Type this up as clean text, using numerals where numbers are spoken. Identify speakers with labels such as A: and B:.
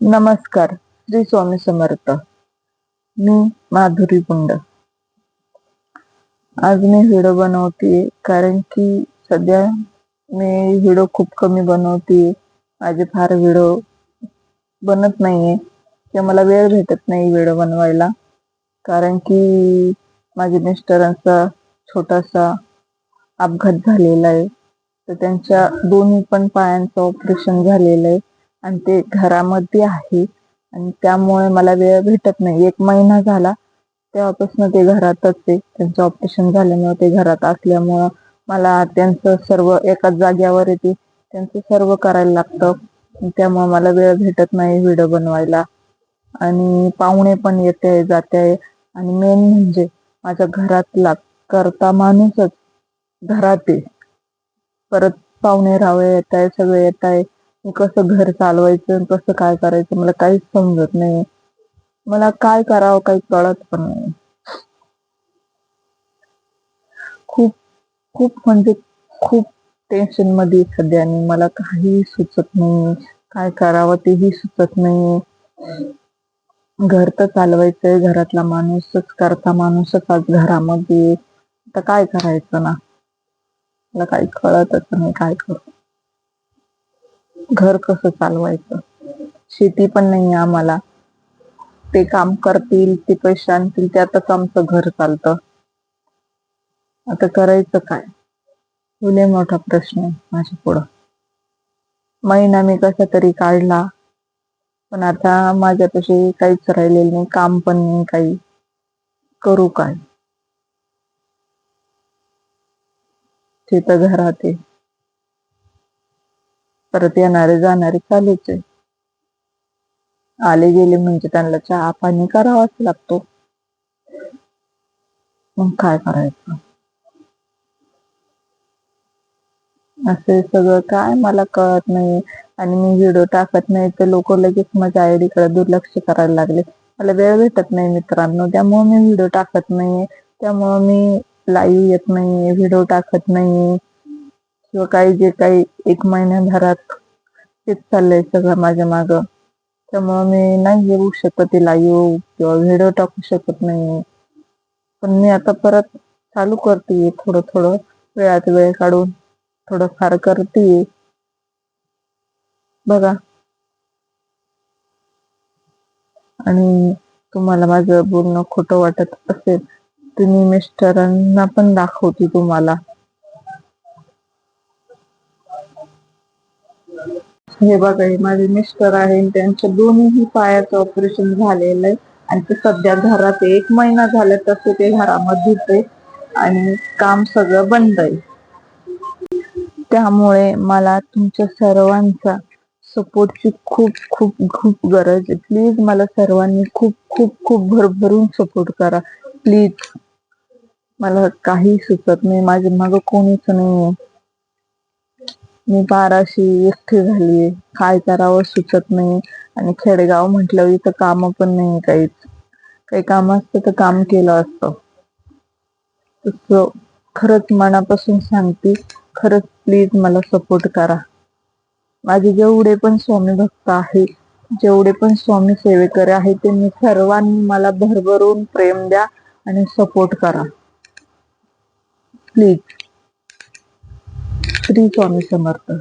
A: नमस्कार. श्री स्वामी समर्थ. मी माधुरी पुंड. आज मी व्हिडिओ बनवते कारण की सध्या मी व्हिडिओ खूप कमी बनवते. माझे फार व्हिडिओ बनत नाहीये किंवा मला वेळ भेटत नाही व्हिडिओ बनवायला, कारण की माझ्या मिस्टरांचा छोटासा अपघात झालेला आहे. तर त्यांच्या दोन्ही पण पायांचं ऑपरेशन झालेलं आहे आणि ते घरामध्ये आहे आणि त्यामुळे मला वेळ भेटत नाही. 1 महिना झाला तेव्हापासून ते घरातच आहे. त्यांचं ऑपरेशन झाल्यामुळे ते घरात असल्यामुळं मला त्यांचं सर्व एकाच जाग्यावर येते, त्यांचं सर्व करायला लागतं. त्यामुळे मला वेळ भेटत नाही व्हिडिओ बनवायला. आणि पाहुणे पण येते जाते आणि मेन म्हणजे माझ्या घरातला करता माणूसच घरात आहे. परत पाहुणे रावळे येत आहे, सगळे येत आहे. मी कसं घर चालवायचं, कसं काय करायचं मला काहीच समजत नाही. मला काय करावं काही कळत पण नाही. खूप खूप म्हणजे खूप टेन्शन मध्ये सध्या आणि मला काही सुचत नाही. काय करावं तेही सुचत नाही. घर तर चालवायचंय, घरातला माणूसच करता माणूसच आज घरामध्ये. आता काय करायचं ना, मला काही कळतच नाही काय करू. घर कसं चालवायचं, शेती पण नाही आम्हाला. ते काम करतील, ते पैसे आणतील, त्यातच आमचं घर चालतं. आता करायचं काय, लय मोठा प्रश्न आहे माझ्या पुढं. महिना मी कसा तरी काढला, पण आता माझ्यापाशी काहीच राहिलेलं नाही, काम पण नाही काही. करू काय? ते तर घरात आहे, परत येणारे जाणारे चालूच आहे. आले गेले म्हणजे त्यांना चहा पाणी करावाच लागतो. मग काय करायचं? असं सगळं काय मला कळत नाही. आणि मी व्हिडिओ टाकत नाही तर लोक लगेच माझ्या आयडी कडे दुर्लक्ष करायला लागले. मला वेळ भेटत नाही मित्रांनो, त्यामुळे मी व्हिडिओ टाकत नाही. त्यामुळे मी लाईव्ह येत नाही, व्हिडिओ टाकत नाही किंवा काही जे काही 1 महिन्याभरात तेच चाललंय सगळं माझ्या माग. त्यामुळे मी नाही येऊ शकत लाईव्ह किंवा व्हिडिओ टाकू शकत नाही. पण मी आता परत चालू करते थोडं थोडं वेळात वेळ काढून थोडंफार करते बघा. आणि तुम्हाला माझं बोलणं खोटं वाटत असेल तर मी मिस्टरांना पण दाखवते तुम्हाला. हे बघा, हे माझे मिस्टर आहे, त्यांच्या दोन्ही पायाचं ऑपरेशन झालेलं आहे आणि ते सध्या घरात 1 महिना झाला तसे ते घरामध्येच आहे आणि काम सगळं बंद आहे. त्यामुळे मला तुमच्या सर्वांचा सपोर्टची खूप खूप खूप गरज आहे. प्लीज मला सर्वांनी खूप खूप खूप भरभरून सपोर्ट करा प्लीज. मला काही सुचत नाही, माझ्या मागं कोणीच नाही. मी फार अशी एकटी झालीये, काय करावं सुचत नाही. आणि खेडेगाव म्हटल्यावर इथं काम पण नाही काहीच. काही काम असतं तर काम केलं असतं. तसं खरंच मनापासून सांगते, खरंच प्लीज मला सपोर्ट करा. माझे जेवढे पण स्वामी भक्त आहे, जेवढे पण स्वामी सेवेकरी आहे, त्यांनी सर्वांनी मला भरभरून प्रेम द्या आणि सपोर्ट करा प्लीज. श्री स्वामी समर्थ.